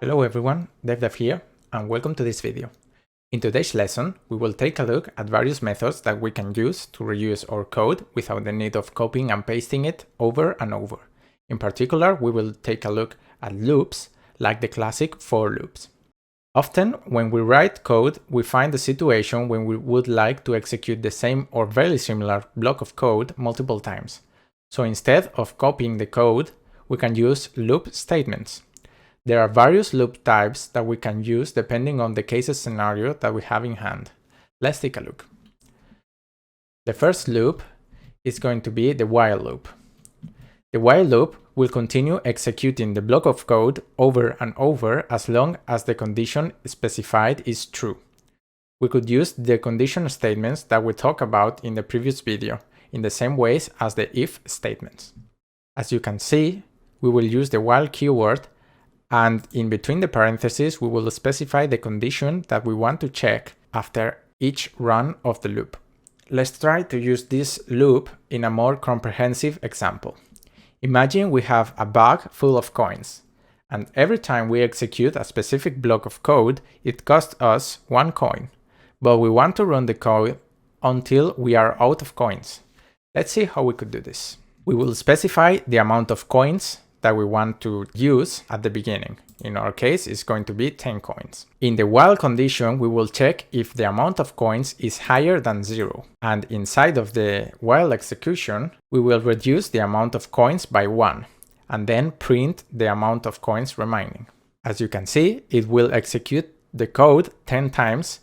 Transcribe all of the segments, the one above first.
Hello everyone, DaveDev here, and welcome to this video. In today's lesson, we will take a look at various methods that we can use to reuse our code without the need of copying and pasting it over and over. In particular, we will take a look at loops, like the classic for loops. Often, when we write code, we find the situation when we would like to execute the same or very similar block of code multiple times. So instead of copying the code, we can use loop statements. There are various loop types that we can use depending on the case scenario that we have in hand. Let's take a loop. The first loop is going to be the while loop. The while loop will continue executing the block of code over and over as long as the condition specified is true. We could use the condition statements that we talked about in the previous video in the same ways as the if statements. As you can see, we will use the while keyword, and in between the parentheses, we will specify the condition that we want to check after each run of the loop. Let's try to use this loop in a more comprehensive example. Imagine we have a bag full of coins, and every time we execute a specific block of code, it costs us 1 coin, but we want to run the code until we are out of coins. Let's see how we could do this. We will specify the amount of coins that we want to use at the beginning. In our case, it's going to be 10 coins. In the while condition, we will check if the amount of coins is higher than 0. And inside of the while execution, we will reduce the amount of coins by 1, and then print the amount of coins remaining. As you can see, it will execute the code 10 times,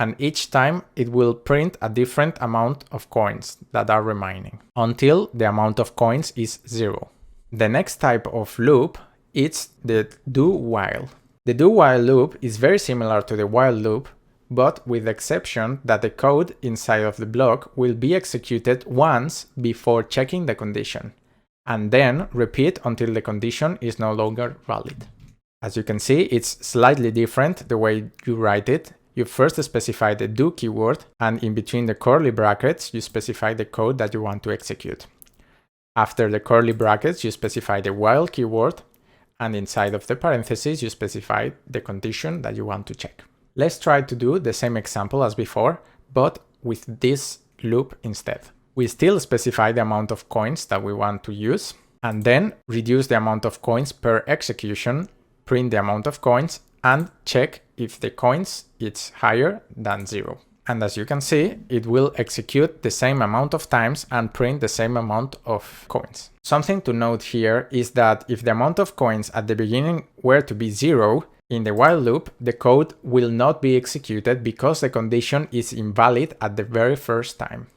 and each time it will print a different amount of coins that are remaining, until the amount of coins is 0. The next type of loop is the do-while. The do-while loop is very similar to the while loop, but with the exception that the code inside of the block will be executed once before checking the condition, and then repeat until the condition is no longer valid. As you can see, it's slightly different the way you write it. You first specify the do keyword, and in between the curly brackets, you specify the code that you want to execute. After the curly brackets, you specify the while keyword, and inside of the parentheses, you specify the condition that you want to check. Let's try to do the same example as before, but with this loop instead. We still specify the amount of coins that we want to use, and then reduce the amount of coins per execution, print the amount of coins, and check if the coins is higher than 0. And as you can see, it will execute the same amount of times and print the same amount of coins. Something to note here is that if the amount of coins at the beginning were to be 0, in the while loop, the code will not be executed because the condition is invalid at the very first time.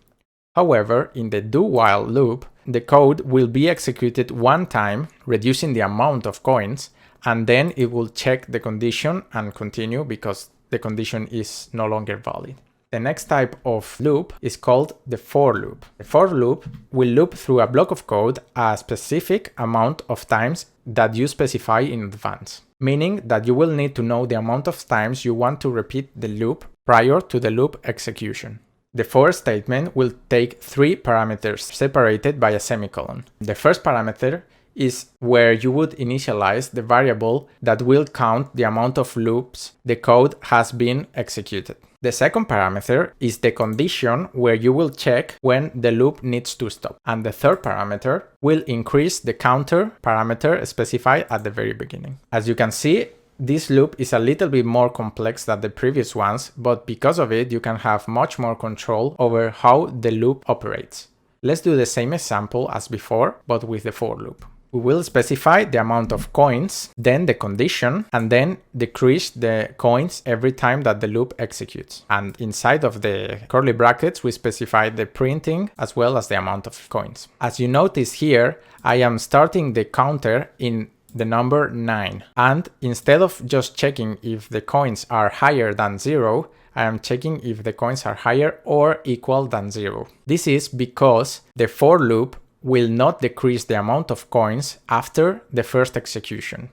However, in the do-while loop, the code will be executed 1 time, reducing the amount of coins, and then it will check the condition and continue because the condition is no longer valid. The next type of loop is called the for loop. The for loop will loop through a block of code a specific amount of times that you specify in advance, meaning that you will need to know the amount of times you want to repeat the loop prior to the loop execution. The for statement will take 3 parameters separated by a semicolon. The first parameter is where you would initialize the variable that will count the amount of loops the code has been executed. The second parameter is the condition where you will check when the loop needs to stop. And the third parameter will increase the counter parameter specified at the very beginning. As you can see, this loop is a little bit more complex than the previous ones, but because of it, you can have much more control over how the loop operates. Let's do the same example as before, but with the for loop. We will specify the amount of coins, then the condition, and then decrease the coins every time that the loop executes. And inside of the curly brackets, we specify the printing as well as the amount of coins. As you notice here, I am starting the counter in the number 9. And instead of just checking if the coins are higher than 0, I am checking if the coins are higher or equal than 0. This is because the for loop will not decrease the amount of coins after the first execution,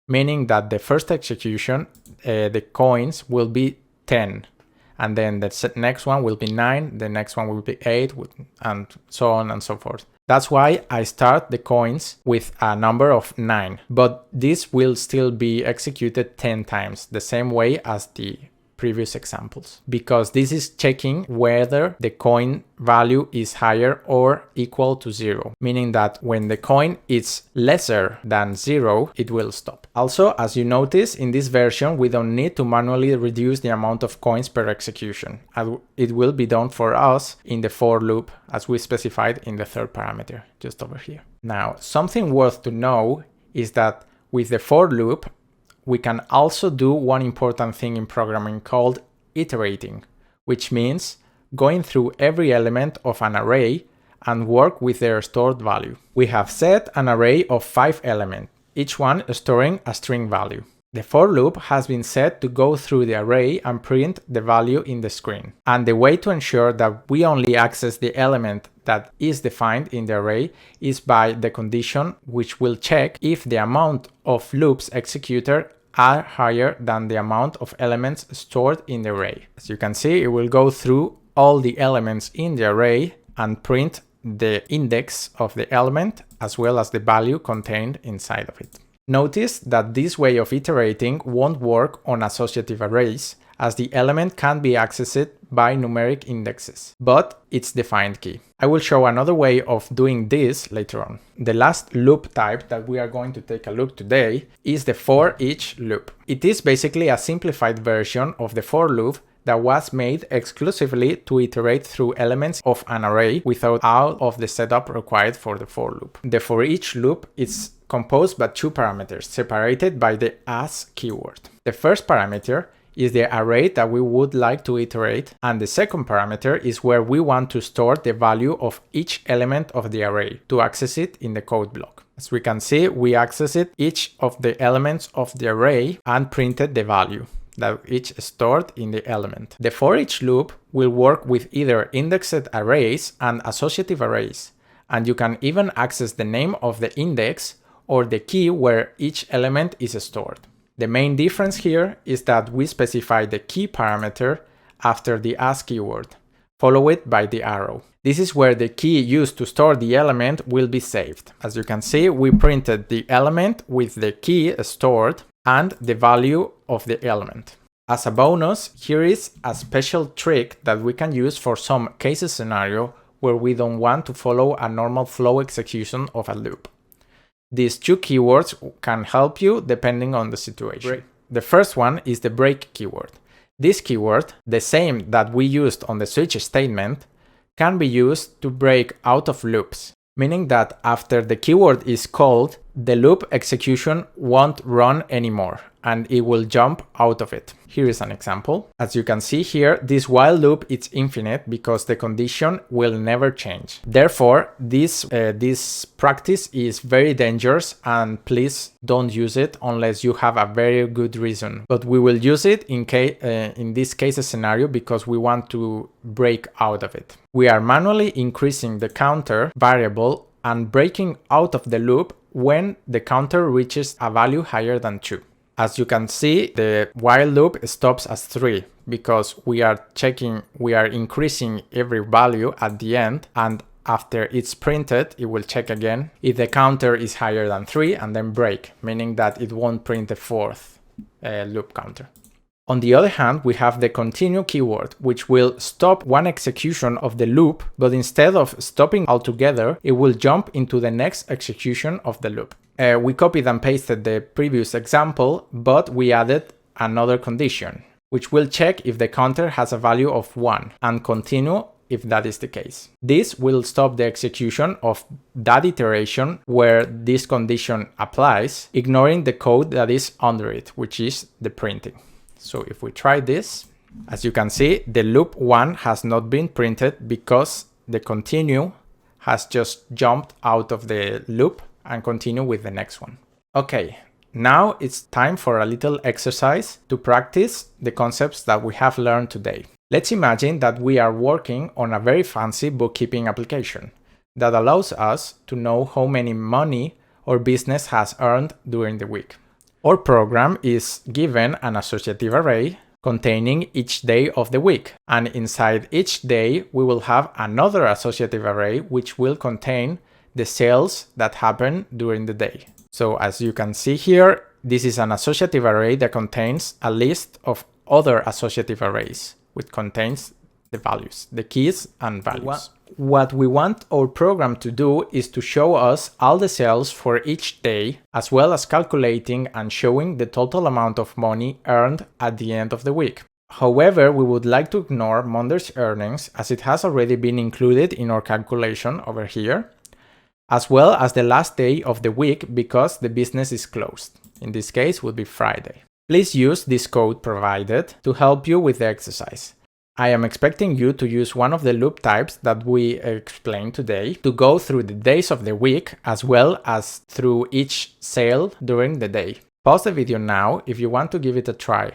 meaning that the first execution, the coins will be 10, and then the next one will be 9, the next one will be 8, and so on and so forth. That's why I start the coins with a number of 9, but this will still be executed 10 times, the same way as the previous examples, because this is checking whether the coin value is higher or equal to 0, meaning that when the coin is lesser than 0, it will stop. Also, as you notice, in this version, we don't need to manually reduce the amount of coins per execution. It will be done for us in the for loop, as we specified in the third parameter, just over here. Now, something worth to know is that with the for loop, we can also do one important thing in programming called iterating, which means going through every element of an array and work with their stored value. We have set an array of 5 elements, each one storing a string value. The for loop has been set to go through the array and print the value in the screen. And the way to ensure that we only access the element that is defined in the array is by the condition, which will check if the amount of loops executed are higher than the amount of elements stored in the array. As you can see, it will go through all the elements in the array and print the index of the element as well as the value contained inside of it. Notice that this way of iterating won't work on associative arrays, as the element can be accessed by numeric indexes, but its defined key. I will show another way of doing this later on. The last loop type that we are going to take a look today is the for each loop. It is basically a simplified version of the for loop that was made exclusively to iterate through elements of an array without all of the setup required for the for loop. The for each loop is composed by 2 parameters separated by the as keyword. The first parameter is the array that we would like to iterate, and the second parameter is where we want to store the value of each element of the array to access it in the code block. As we can see, we accessed each of the elements of the array and printed the value that each stored in the element. The for each loop will work with either indexed arrays and associative arrays, and you can even access the name of the index or the key where each element is stored. The main difference here is that we specify the key parameter after the as keyword, followed by the arrow. This is where the key used to store the element will be saved. As you can see, we printed the element with the key stored and the value of the element. As a bonus, here is a special trick that we can use for some case scenario where we don't want to follow a normal flow execution of a loop. These 2 keywords can help you depending on the situation. Break. The first one is the break keyword. This keyword, the same that we used on the switch statement, can be used to break out of loops, meaning that after the keyword is called, the loop execution won't run anymore and it will jump out of it. Here is an example. As you can see here, this while loop is infinite because the condition will never change. Therefore, this practice is very dangerous, and please don't use it unless you have a very good reason. But we will use it in this case scenario because we want to break out of it. We are manually increasing the counter variable and breaking out of the loop when the counter reaches a value higher than 2. As you can see, the while loop stops at 3 because we are increasing every value at the end, and after it's printed, it will check again if the counter is higher than 3 and then break, meaning that it won't print the 4th loop counter. On the other hand, we have the continue keyword, which will stop one execution of the loop, but instead of stopping altogether, it will jump into the next execution of the loop. We copied and pasted the previous example, but we added another condition, which will check if the counter has a value of 1 and continue if that is the case. This will stop the execution of that iteration where this condition applies, ignoring the code that is under it, which is the printing. So if we try this, as you can see, the loop 1 has not been printed because the continue has just jumped out of the loop and continue with the next one. Okay, now it's time for a little exercise to practice the concepts that we have learned today. Let's imagine that we are working on a very fancy bookkeeping application that allows us to know how many money our business has earned during the week. Our program is given an associative array containing each day of the week, and inside each day we will have another associative array which will contain the sales that happen during the day. So as you can see here, this is an associative array that contains a list of other associative arrays, which contains the values, the keys and values. What we want our program to do is to show us all the sales for each day, as well as calculating and showing the total amount of money earned at the end of the week. However, we would like to ignore Monday's earnings as it has already been included in our calculation over here, as well as the last day of the week because the business is closed. In this case would be Friday. Please use this code provided to help you with the exercise. I am expecting you to use one of the loop types that we explained today to go through the days of the week as well as through each sale during the day. Pause the video now if you want to give it a try,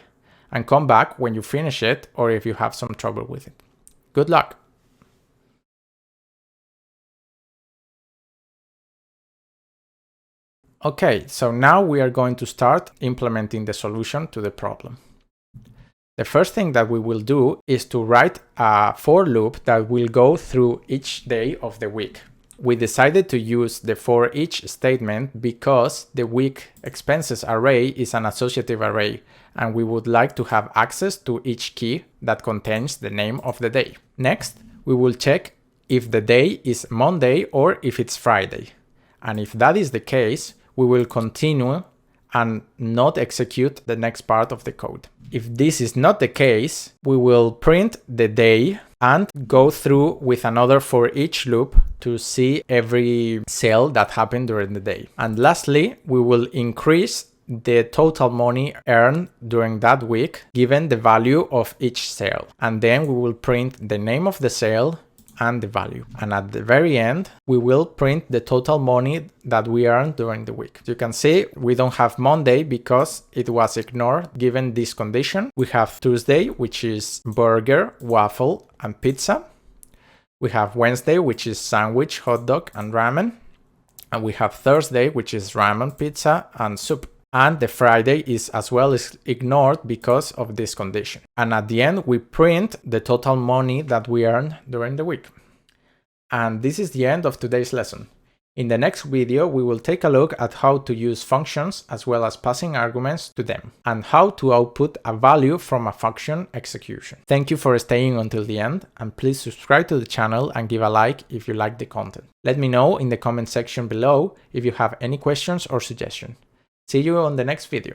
and come back when you finish it or if you have some trouble with it. Good luck! Okay, so now we are going to start implementing the solution to the problem. The first thing that we will do is to write a for loop that will go through each day of the week. We decided to use the for each statement because the week expenses array is an associative array, and we would like to have access to each key that contains the name of the day. Next, we will check if the day is Monday or if it's Friday. And if that is the case, we will continue and not execute the next part of the code. If this is not the case, we will print the day and go through with another for each loop to see every sale that happened during the day. And lastly, we will increase the total money earned during that week given the value of each sale. And then we will print the name of the sale and the value. And at the very end, we will print the total money that we earned during the week. As you can see, we don't have Monday because it was ignored given this condition. We have Tuesday, which is burger, waffle, and pizza. We have Wednesday, which is sandwich, hot dog, and ramen. And we have Thursday, which is ramen, pizza, and soup. And the Friday is as well as ignored because of this condition. And at the end, we print the total money that we earned during the week. And this is the end of today's lesson. In the next video, we will take a look at how to use functions as well as passing arguments to them, and how to output a value from a function execution. Thank you for staying until the end, and please subscribe to the channel and give a like if you like the content. Let me know in the comment section below if you have any questions or suggestions. See you on the next video.